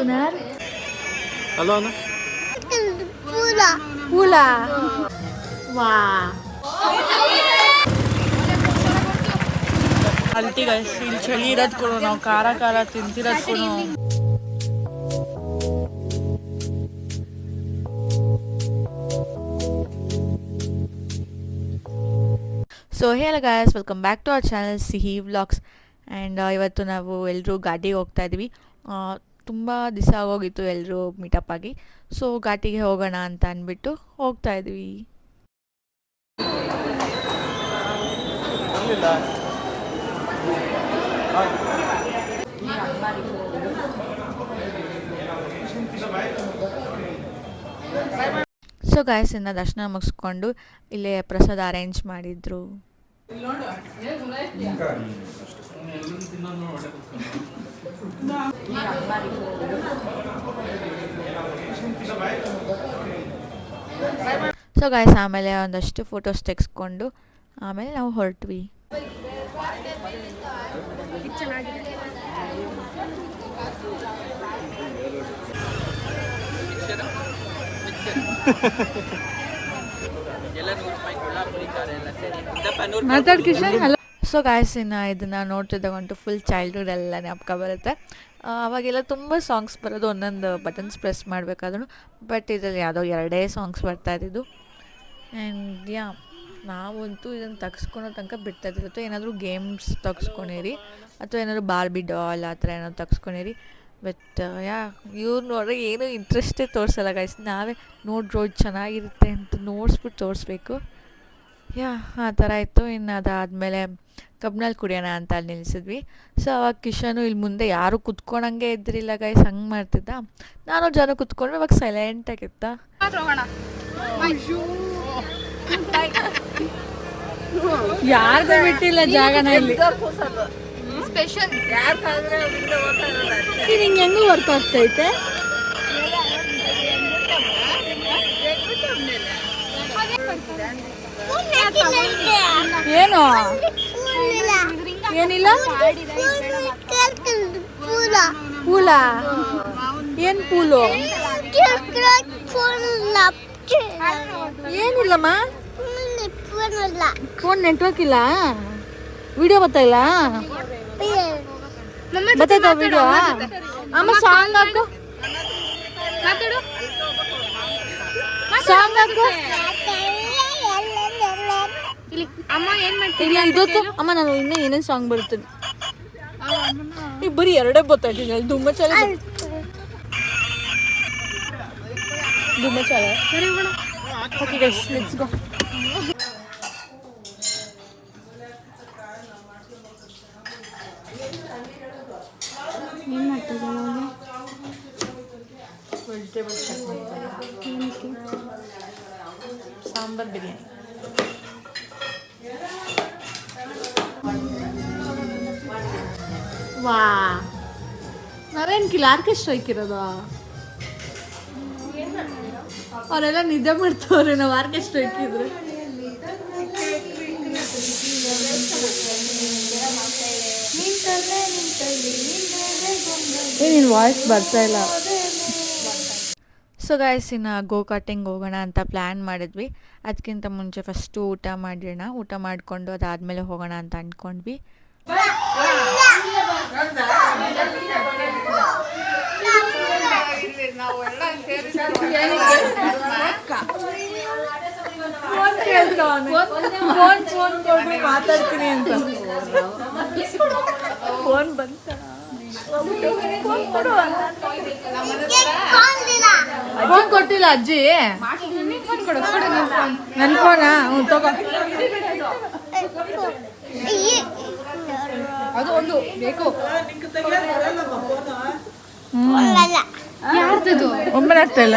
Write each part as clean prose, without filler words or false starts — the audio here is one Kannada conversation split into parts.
Kunar? Halo Ana. Pula. Pula. Wow. ಅಲ್ಟಿ ಗೈಸ್ ಇಲ್ಲಿ ಚಳಿ ಇರೋದು ಕೊಡು ನಾವು ಖಾರ ಖಾರ ತಿಂತಿರೋದು ಕೊಡು so hello guys welcome back to our channel Sihi vlogs and ಇವತ್ತು ನಾವು ಎಲ್ಲರೂ ಘಾಟಿಗೆ ಹೋಗ್ತಾ ಇದ್ವಿ ತುಂಬ ದಿವಸ ಆಗೋಗಿತ್ತು ಎಲ್ಲರೂ ಮೀಟಪ್ ಆಗಿ ಸೊ ಘಾಟಿಗೆ ಹೋಗೋಣ ಅಂತ ಅಂದ್ಬಿಟ್ಟು ಹೋಗ್ತಾ ಇದ್ವಿ ಸೊ ಗಾಯ್ಸ್ ಇನ್ನು ದರ್ಶನ ಮುಗಿಸ್ಕೊಂಡು ಇಲ್ಲೇ ಪ್ರಸಾದ ಅರೇಂಜ್ ಮಾಡಿದ್ರು ಸೊ ಗಾಯ್ಸ್ ಆಮೇಲೆ ಒಂದಷ್ಟು ಫೋಟೋಸ್ ತೆಗೆಸ್ಕೊಂಡು ಆಮೇಲೆ ನಾವು ಹೊರಟ್ವಿ ಸೊ ಗಾಯ್ಸ್ ಇನ್ನು ಇದನ್ನು ನೋಡ್ತಿದ್ದಾಗಂಟು ಫುಲ್ ಚೈಲ್ಡ್ಹುಡ್ ಎಲ್ಲ ಜ್ಞಾಪಕ ಬರುತ್ತೆ ಅವಾಗೆಲ್ಲ ತುಂಬ ಸಾಂಗ್ಸ್ ಬರೋದು ಒಂದೊಂದು ಬಟನ್ಸ್ ಪ್ರೆಸ್ ಮಾಡಬೇಕಾದ್ರೂ ಬಟ್ ಇದರಲ್ಲಿ ಯಾವುದೋ 2 ಸಾಂಗ್ಸ್ ಬರ್ತಾಯಿದ್ದು ಆ್ಯಂಡ್ ಯಾ ನಾವಂತೂ ಇದನ್ನು ತೆಗ್ಸ್ಕೊಳೋ ತನಕ ಬಿಡ್ತಾಯಿದ್ದಿಲ್ಲ ಅಥವಾ ಏನಾದರೂ ಗೇಮ್ಸ್ ತೆಗ್ಸ್ಕೊಂಡಿರಿ ಅಥವಾ ಏನಾದರೂ ಬಾರ್ಬಿ ಡಾಲ್ ಆ ಥರ ಏನಾದ್ರು ತೆಗ್ಸ್ಕೊಂಡಿರಿ ಬಟ್ ಇವ್ರು ನೋಡ್ರೆ ಏನೂ ಇಂಟ್ರೆಸ್ಟೇ ತೋರಿಸಲ್ಲ ಗೈಸ್ ನಾವೇ ನೋಡ್ರೋ ಚೆನ್ನಾಗಿರುತ್ತೆ ಅಂತ ನೋಡಿಸ್ಬಿಟ್ಟು ತೋರಿಸ್ಬೇಕು ಆ ಥರ ಇತ್ತು ಇನ್ನು ಅದಾದಮೇಲೆ ಕಬ್ನಲ್ಲಿ ಕುಡಿಯೋಣ ಅಂತ ಅಲ್ಲಿ ನಿಲ್ಲಿಸಿದ್ವಿ ಸೊ ಅವಾಗ ಕಿಶನು ಇಲ್ಲಿ ಮುಂದೆ ಯಾರೂ ಕುತ್ಕೊಳಂಗೆ ಇದ್ರಿಲ್ಲ ಗೈಸ್ ಹಂಗೆ ಮಾಡ್ತಿದ್ದ ನಾನು ಜನ ಕುತ್ಕೊಂಡ್ರೆ ಇವಾಗ ಸೈಲೆಂಟಾಗಿತ್ತ ಯಾರಿಗೂ ಬಿಟ್ಟಿಲ್ಲ ಜಾಗನ ಇಲ್ಲಿ ಸ್ಪೆಷಲ್ ನಿಂಗೆ ಹೆಂಗೂ ವರ್ಕ್ ಆಗ್ತೈತೆ ಏನು ಏನಿಲ್ಲ ಪೂಲ ಏನ್ ಪೂಲು ಏನಿಲ್ಲಮ್ಮ ಫೋನ್ ನೆಟ್ವರ್ಕ್ ಇಲ್ಲ ವಿಡಿಯೋ ಬರ್ತಾಯಿಲ್ಲ ಬರ್ತೈತ ವಿಡಿಯೋ ಅಮ್ಮ ಸಾಂಗ್ ಹಾಕು ಸಾಂಗ್ ಹಾಕು ಅಮ್ಮ ಏನ್ ಮಾಡ್ತೀವಿ ಇಲ್ಲ ಇದೊತ್ತು ಅಮ್ಮ ನಾನು ಇನ್ನೂ ಏನೇನು ಸಾಂಗ್ ಬರ್ತೇನೆ ಈಗ ಬರೀ 2 ಗೊತ್ತಾಯ್ತೀನಿ ಅಲ್ಲಿ ದುಮ್ಮ ಚಾಲ ಓಕೆ ಗೈಸ್ ಲೆಟ್ಸ್ ಗೋ ಏನ್ ಮಾಡ್ತಿದ್ದೆ ವೆಜಿಟೇಬಲ್ ಸಾಂಬಾರ್ ಬಿರಿಯಾನಿ ವಾ ನಾವೇನು ಕಿಲ್ಲ ಆರ್ಕೆಸ್ಟ್ರಾ ಇಕ್ಕಿರೋದು ಅವರೆಲ್ಲ ನಿದ್ದೆ ಮಾಡ್ತವ್ರೆ ನಾವು ಆರ್ಕೆಸ್ಟ್ರಾ ಇಕ್ಕಿದ್ರೆ ನಿನ್ನ ವಾಯ್ಸ್ ಬರ್ತಾ ಇಲ್ಲ ಸೊ ಗಾಯ್ಸ್ ಇನ್ನು ಗೋ ಕಾರ್ಟಿಂಗ್ ಹೋಗೋಣ ಅಂತ ಪ್ಲ್ಯಾನ್ ಮಾಡಿದ್ವಿ ಅದಕ್ಕಿಂತ ಮುಂಚೆ ಫಸ್ಟು ಊಟ ಮಾಡಿರೋಣ ಊಟ ಮಾಡಿಕೊಂಡು ಅದಾದಮೇಲೆ ಹೋಗೋಣ ಅಂತ ಅಂದ್ಕೊಂಡ್ವಿ ಮಾತಾಡ್ತೀನಿ ಅಂತ ಫೋನ್ ಬಂತ ಫೋನ್ ಕೊಟ್ಟಿಲ್ಲ ಅಜ್ಜಿ ನನ್ನ ಫೋನಾ ತಗೋ ಅದು ಒಂದು ಬೇಕು ಯಾರ್ದದು ಒಮ್ಮೆ ಆಗ್ತಾ ಇಲ್ಲ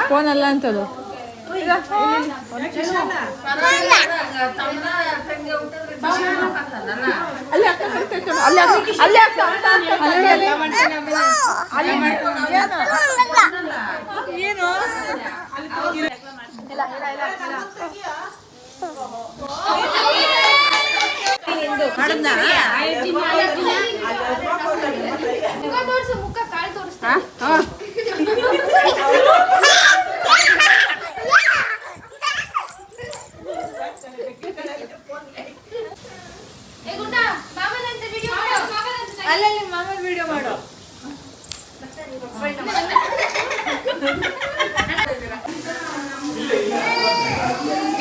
ಫೋನ್ ಅಲ್ಲ ಅಂತದು ಏನು ಮುಖ ಕಾಳು ತೋರಿಸ್ತಾ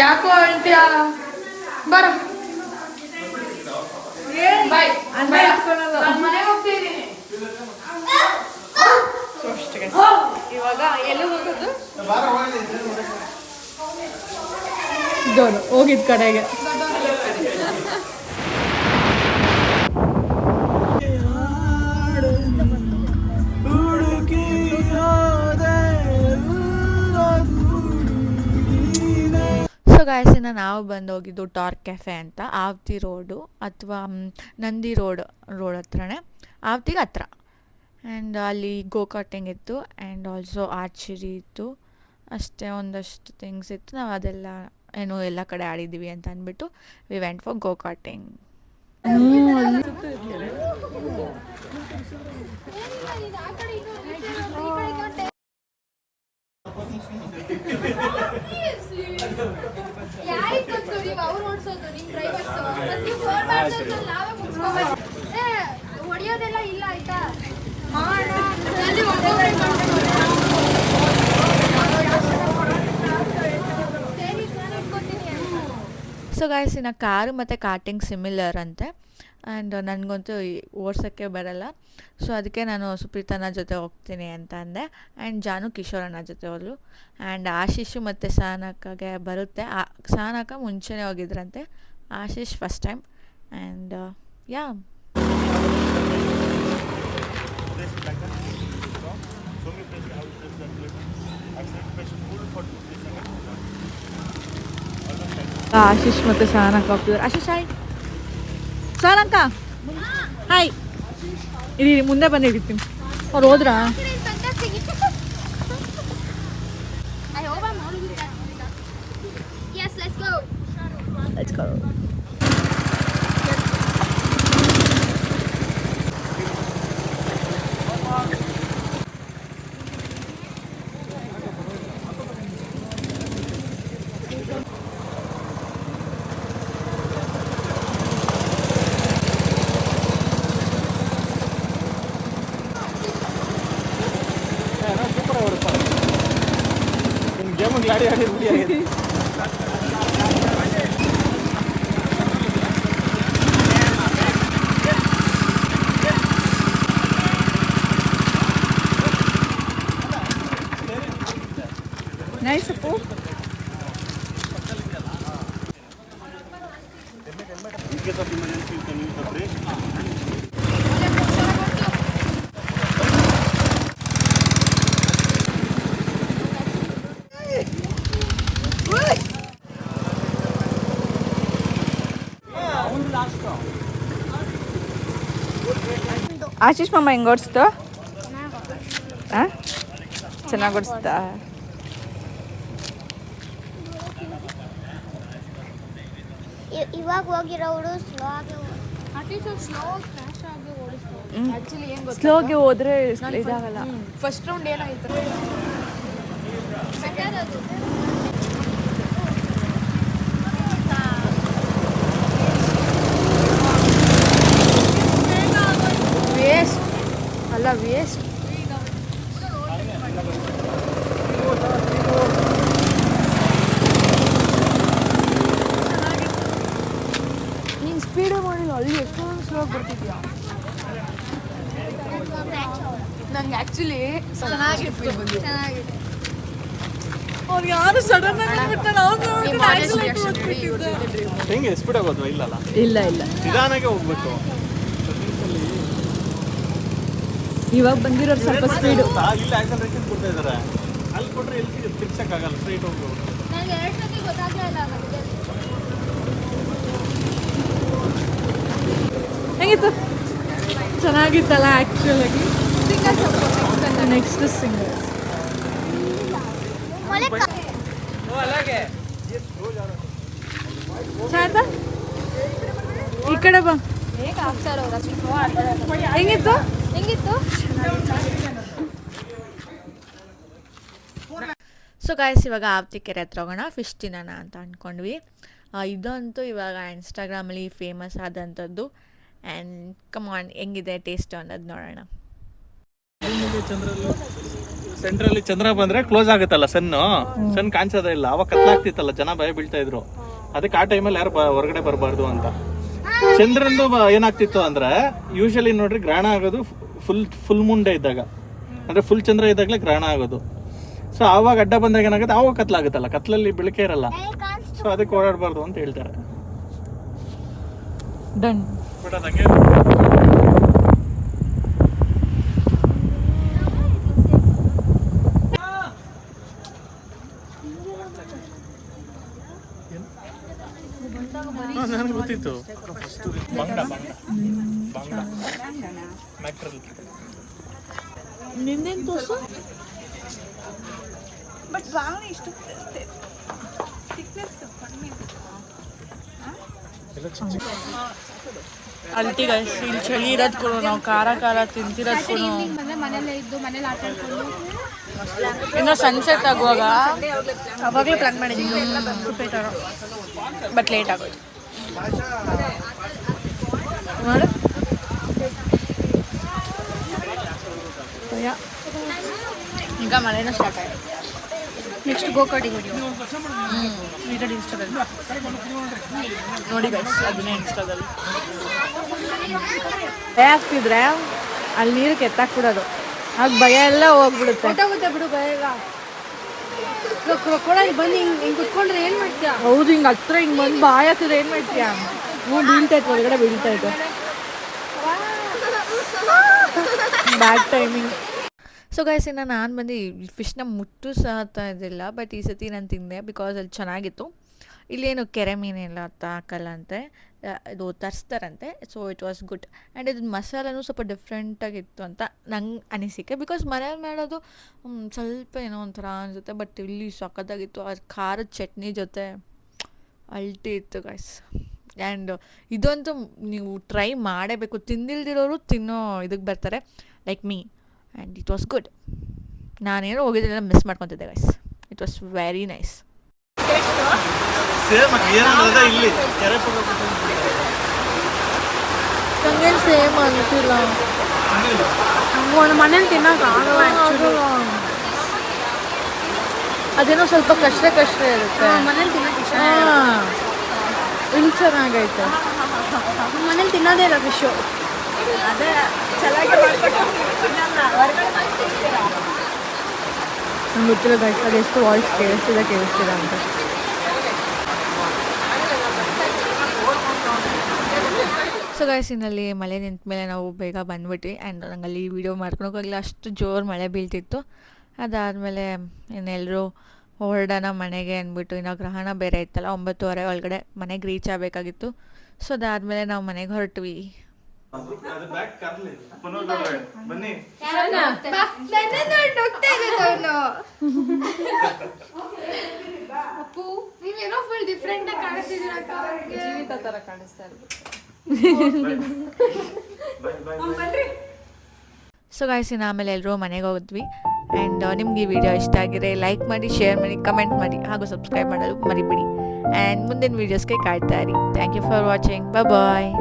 ಯಾಕೋ ಅಳ್ತೀಯ ಬರ ಬಾಯ್ ಮನೆಗೆ ಹೋಗ್ತಿದ್ದೀನಿ. ಇವಾಗ ಎಲ್ಲಿ ಹೋಗೋದು ದೊಡ್ಡ ಹೋಗಿದ್ ಕಡೆಗೆ. ಸೊ ಗಾಯಸಿನ ನಾವು ಬಂದು ಹೋಗಿದ್ದು ಟಾರ್ಕ್ ಕೆಫೆ ಅಂತ, ಆವತಿ ರೋಡು ಅಥವಾ ನಂದಿ ರೋಡ್ ಹತ್ರನೇ, ಆವತಿಗೆ ಹತ್ರ. ಆ್ಯಂಡ್ ಅಲ್ಲಿ ಗೋಕಾಟಿಂಗ್ ಇತ್ತು ಆ್ಯಂಡ್ ಆಲ್ಸೋ ಆರ್ಚರಿ ಇತ್ತು, ಅಷ್ಟೇ ಒಂದಷ್ಟು ಥಿಂಗ್ಸ್ ಇತ್ತು. ನಾವು ಅದೆಲ್ಲ ಏನೋ ಎಲ್ಲ ಕಡೆ ಆಡಿದ್ದೀವಿ ಅಂತ ಅಂದ್ಬಿಟ್ಟು ವಿ ವೆಂಟ್ ಫಾರ್ ಗೋಕಾಟಿಂಗ್. ಹೊಡಿಯೋದೆಲ್ಲ ಇಲ್ಲ ಆಯ್ತಾ. ಸೊ ಗಾಯ್ಸ್, ಇನ್ನು ಕಾರು ಮತ್ತು ಕಾರ್ಟಿಂಗ್ ಸಿಮಿಲರ್ ಅಂತೆ. ಆ್ಯಂಡ್ ನನಗಂತೂ ಓಡ್ಸೋಕ್ಕೆ ಬರಲ್ಲ, ಸೊ ಅದಕ್ಕೆ ನಾನು ಸುಪ್ರೀತನ ಜೊತೆ ಹೋಗ್ತೀನಿ ಅಂತ ಅಂದೆ. ಆ್ಯಂಡ್ ಜಾನು ಕಿಶೋರನ ಜೊತೆ ಹೋದ್ರು. ಆ್ಯಂಡ್ ಆಶೀಶು ಮತ್ತು ಸಹನಕ್ಕಗೆ ಬರುತ್ತೆ. ಸಹನಕ್ಕ ಮುಂಚೆನೇ ಹೋಗಿದ್ರಂತೆ, Ashish first time. And yeah Ashish ಮತ್ತೆ ಸಹನಕ್ಕ ಹೋಗ್ತಿದ್ದಾರೆ. ಆಶೀಶ್ ಹಾಯ್. ಸಹನಕ್ಕ ಹಾಯ್. ಇರಿ ಮುಂದೆ ಬಂದು ಹಿಡಿತೀನಿ. ಅವ್ರು ಹೋದ್ರಾ? Yes, let's go. Let's go. Game ಆಡಿ ಆಡಿ ರೂಢಿ ಆಗಿದೆ. Nice ಅಪ್ಪು. ಆಶೀಶ್ ಮಾಮ ಹೆಂಗೆ ಓಡಿಸ್ತು? ಹಾಂ, ಚೆನ್ನಾಗಿ ಓಡಿಸ್ತಾ? ಇವಾಗ ಹೋಗಿರೋರು ಸ್ಲೋ ಆಗಿ ಸ್ಲೋಗೆ ಹೋದ್ರೆ ಇದಾಗಲ್ಲ. ಫಸ್ಟ್ ರೌಂಡ್ ಏನಾಯ್ತು? ವೇಸ್ಟ್ ಅಲ್ಲ, ವೇಸ್ಟ್. ನೀನು ಸ್ಪೀಡೇ ಮಾಡಿಲ್ಲ, ಅಲ್ಲಿ ಎಷ್ಟೊಂದು ಸ್ಲೋ ಬರ್ತಿದ್ಯಾ. ನಂಗೆ ಆ್ಯಕ್ಚುಲಿ ಚೆನ್ನಾಗಿತ್ತು. ಅವ್ರು ಯಾರು ಸಡನ್ ಆಗಿ ಹೆಂಗೆ ಸ್ಪೀಡ್ ಆಗೋದು? ಇಲ್ಲಲ್ಲ, ಇಲ್ಲ ಇಲ್ಲ, ನಿಧಾನಾಗೆ ಹೋಗ್ಬೇಕು. ಇವಾಗ ಬಂದಿರೋರು ಸ್ವಲ್ಪ ಸ್ಪೀಡು. ಇಲ್ಲಿ ಆಕ್ಸಲರೇಷನ್ ಕೊಡ್ತಾ ಇದ್ದಾರೆ, ಅಲ್ಲಿ ಕೊಟ್ಟರೆ ಎಲ್ಲಿ ತಿರ್ಸಕ್ಕಾಗಲ್ಲ, ಸ್ಟ್ರೈಟ್ ಹೋಗ್ಬೋದು. ನನಗೆ 2 ಸತಿ ಗೊತ್ತಾಗಲೇ ಇಲ್ಲ. ಹೆಂಗಿತ್ತು? ಚೆನ್ನಾಗಿತ್ತಲ್ಲ ಆ್ಯಕ್ಚುಲಾಗಿ. ನೆಕ್ಸ್ಟ್ ಸಿಂಗರ್ಸ್ ಚಾಯ್ತಾ ಈ ಕಡೆ ಬಾ. ಹೆಂಗಿತ್ತು? ಹೆಂಗಿತ್ತು? ಸೊ ಗಾಯ್ಸ್, ಇವಾಗ ಆವತಿ ಕೆರೆ ಹತ್ರ ಹೋಗೋಣ, ಫಿಶ್ ತಿನ್ನೋಣ ಅಂತ ಅಂದ್ಕೊಂಡ್ವಿ. ಇದಂತೂ ಇವಾಗ ಇನ್ಸ್ಟಾಗ್ರಾಮಲ್ಲಿ ಫೇಮಸ್ ಆದಂಥದ್ದು. ಆ್ಯಂಡ್ ಕಮಾನ್, ಹೆಂಗಿದೆ ಟೇಸ್ಟ್ ಅನ್ನೋದು ನೋಡೋಣ. ಸೆಂಟ್ರಲ್ಲಿ ಚಂದ್ರ ಬಂದ್ರೆ ಕ್ಲೋಸ್ ಆಗುತ್ತಲ್ಲ ಸನ್ ಕಾಣಿಸೋದೇ ಇಲ್ಲ, ಅವಾಗ ಕತ್ಲಾಗ್ತಿತ್ತಲ್ಲ, ಜನ ಭಯ ಬೀಳ್ತಾ ಇದ್ರು. ಅದಕ್ಕೆ ಆ ಟೈಮಲ್ಲಿ ಯಾರು ಹೊರಗಡೆ ಬರಬಾರ್ದು ಅಂತ. ಚಂದ್ರಂದು ಏನಾಗ್ತಿತ್ತು ಅಂದ್ರೆ ಯೂಶಲಿ ನೋಡ್ರಿ ಗ್ರಹಣ ಆಗೋದು ಫುಲ್ ಮುಂಡೆ ಇದ್ದಾಗ, ಅಂದ್ರೆ ಫುಲ್ ಚಂದ್ರ ಇದ್ದಾಗಲೇ ಗ್ರಹಣ ಆಗೋದು. ಸೊ ಆವಾಗ ಅಡ್ಡ ಬಂದಾಗ ಏನಾಗುತ್ತೆ, ಆವಾಗ ಕತ್ಲಾಗುತ್ತಲ್ಲ, ಕತ್ಲಲ್ಲಿ ಬೆಳಕೆ ಇರಲ್ಲ, ಸೊ ಅದಕ್ಕೆ ಓಡಾಡಬಾರ್ದು ಅಂತ ಹೇಳ್ತಾರೆ. ಡನ್. ಬಟ್ ಅದಂಗೆ ನನಗೆ ಗೊತ್ತಿತ್ತು. ನಿಂದೇನು ತೋರ್ಸು. ಅಲ್ಟಿ ಗೈಸ್, ಇಲ್ಲಿ ಚಳಿ ಇರೋದ್ ಕೊಡು, ನಾವು ಖಾರ ತಿಂತಿರೋದ್ ಕೊಡು. ಬಂದ್ರೆ ಮನೇಲೆ ಇದ್ದು ಮನೇಲಿ ಆಟ ಆಡ್ಕೊಂಡು ಇನ್ನೂ ಸನ್ಸೆಟ್ ಆಗುವಾಗ ಅವಾಗಲೇ ಪ್ಲಾನ್ ಮಾಡಿದ್ದೀವಿ. ಬಟ್ ಲೇಟ್ ಆಗೋಯ್ತು. ಮಾಡು. ಈಗ ಮಳೆನೂ ಸ್ಟಾರ್ಟ್ ಆಗಿದೆ. ನೆಕ್ಸ್ಟ್ ಗೋಕರ್ಣಿಗೆ ಹೋಗಿ ಇನ್ಸ್ಟಾದಲ್ಲಿ ನೋಡಿ ಗೈಸ್, ಅದನ್ನೇ ಇನ್ಸ್ಟಾದಲ್ಲಿ ಭಯ ಆಗ್ತಿದ್ರೆ ಅಲ್ಲಿ ನೀರು ಕೆತ್ತಾಕ್ಬಿಡೋದು, ಆಗ ಭಯ ಎಲ್ಲ ಹೋಗ್ಬಿಡುತ್ತೆ. ಗೊತ್ತಾಗುತ್ತೆ ಬಿಡು ಭಯ ಇಲ್ಲ. ಕೊಡಲ್ಲಿ ಬಂದು ಹಿಂಗೆ ಕುತ್ಕೊಂಡ್ರೆ ಏನು ಮಾಡ್ತೀಯಾ? ಹೌದು, ಹಿಂಗೆ ಹತ್ರ ಹಿಂಗೆ ಬಂದು ಬಾಯ್ ಹಾಕಿದ್ರೆ ಏನು ಮಾಡ್ತೀಯಾ? ಬೀಳ್ತೈತೆ, ಹೊರಗಡೆ ಬೀಳ್ತೈತೆ. ಬ್ಯಾಡ್ ಟೈಮಿಂಗ್. ಸೊ ಗೈಸ್, ಇನ್ನು ನಾನು ಬಂದು ಫಿಶ್ನ ಮುಟ್ಟು ಸಹ ಇದ್ದಿಲ್ಲ, ಬಟ್ ಈ ಸತಿ ನಾನು ತಿಂದೆ ಬಿಕಾಸ್ ಅಲ್ಲಿ ಚೆನ್ನಾಗಿತ್ತು. ಇಲ್ಲೇನು ಕೆರೆ ಮೀನೆಲ್ಲ ಹಾಕಲ್ಲ ಅಂತೆ, ಇದು ತರಿಸ್ತಾರಂತೆ. So it was good. And ಇದು ಮಸಾಲನೂ ಸ್ವಲ್ಪ ಡಿಫ್ರೆಂಟಾಗಿತ್ತು ಅಂತ ನಂಗೆ ಅನಿಸಿಕೆ. ಬಿಕಾಸ್ ಮನೇಲಿ ಮಾಡೋದು ಸ್ವಲ್ಪ ಏನೋ ಒಂಥರ ಅನಿಸುತ್ತೆ, ಬಟ್ ಇಲ್ಲಿ ಸಖತ್ತಾಗಿತ್ತು. ಆ ಖಾರದ ಚಟ್ನಿ ಜೊತೆ ಅಲ್ಟಿ ಇತ್ತು ಗೈಸ್. ಆ್ಯಂಡ್ ಇದಂತೂ ನೀವು ಟ್ರೈ ಮಾಡಬೇಕು. ತಿಂದಿಲ್ದಿರೋರು ತಿನ್ನೋ ಇದಕ್ಕೆ ಬರ್ತಾರೆ, like me. And it was good. ನಾನೇನೋ ಹೋಗಿದ್ದೆಲ್ಲ ಮಿಸ್ ಮಾಡ್ಕೊತಿದ್ದೆ guys. It was very nice. ಇಲ್ಲಿ ಕೆರೆ ನಂಗೇನು ಸೇಮ್ ಅನಿಸಿಲ್ಲ. ಮನೇಲಿ ತಿನ್ನೋಕೆ ಆಗಲ್ಲ. ಅದೇನೋ ಸ್ವಲ್ಪ ಕಷ್ಟ ಇರುತ್ತೆ. ಮನೇಲಿ ತಿನ್ನೋಕೆ ಇಷ್ಟ. ಇಲ್ಲಿ ಚೆನ್ನಾಗೈತೆ. ಮನೇಲಿ ತಿನ್ನೋದೇ ಇಲ್ಲ ಫಿಶು. ಅದೇ ಚೆನ್ನಾಗಿ ನಂಗೆ ಗೊತ್ತಿಲ್ಲ ಗೈಸ್, ಅದೆಷ್ಟು ವಾಯ್ಸ್ ಕೇಳಿಸ್ತಿಲ್ಲ ಅಂತ. ಸೊ ಗೈಸ್, ಇನ್ನಲ್ಲಿ ಮಳೆ ನಿಂತ ಮೇಲೆ ನಾವು ಬೇಗ ಬಂದ್ಬಿಟ್ವಿ. ಆ್ಯಂಡ್ ನಂಗಲ್ಲಿ ವೀಡಿಯೋ ಮಾಡ್ಕೊಳೋಕ್ಕಾಗಲಿಲ್ಲ, ಅಷ್ಟು ಜೋರು ಮಳೆ ಬೀಳ್ತಿತ್ತು. ಅದಾದಮೇಲೆ ಇನ್ನೆಲ್ಲರೂ ಹೊರಡೋಣ ಮನೆಗೆ ಅಂದ್ಬಿಟ್ಟು, ಇನ್ನು ಗ್ರಹಣ ಬೇರೆ ಇತ್ತಲ್ಲ, 9:30 ಒಳಗಡೆ ಮನೆಗೆ ರೀಚ್ ಆಗಬೇಕಾಗಿತ್ತು. ಸೊ ಅದಾದಮೇಲೆ ನಾವು ಮನೆಗೆ ಹೊರಟ್ವಿ. ಬನ್ನಿ. ಅಪ್ಪು, ನೀವೇನೋ ಫುಲ್ ಡಿಫ್ರೆಂಟ್ ಆಗಿ ಕಾಣಿಸ್ತಿದ್ದೀರ. ಜೀವಿತ ಥರ ಕಾಣಿಸ್ತಾ ಇರ್ಬೋದು. ಸೊ ಗೈಸ್, ಇನ್ನು ಆಮೇಲೆ ಎಲ್ಲರೂ ಮನೆಗೆ ಹೋಗಿದ್ವಿ. ಆ್ಯಂಡ್ ನಿಮ್ಗೆ ಈ ವಿಡಿಯೋ ಇಷ್ಟ ಆಗಿದ್ರೆ ಲೈಕ್ ಮಾಡಿ, ಶೇರ್ ಮಾಡಿ, ಕಮೆಂಟ್ ಮಾಡಿ, ಹಾಗೂ ಸಬ್ಸ್ಕ್ರೈಬ್ ಮಾಡಲು ಮರಿಬೇಡಿ. ಆ್ಯಂಡ್ ಮುಂದಿನ ವೀಡಿಯೋಸ್ಗೆ ಕಾಯ್ತಾ ಇರಿ. Thank you for watching. Bye.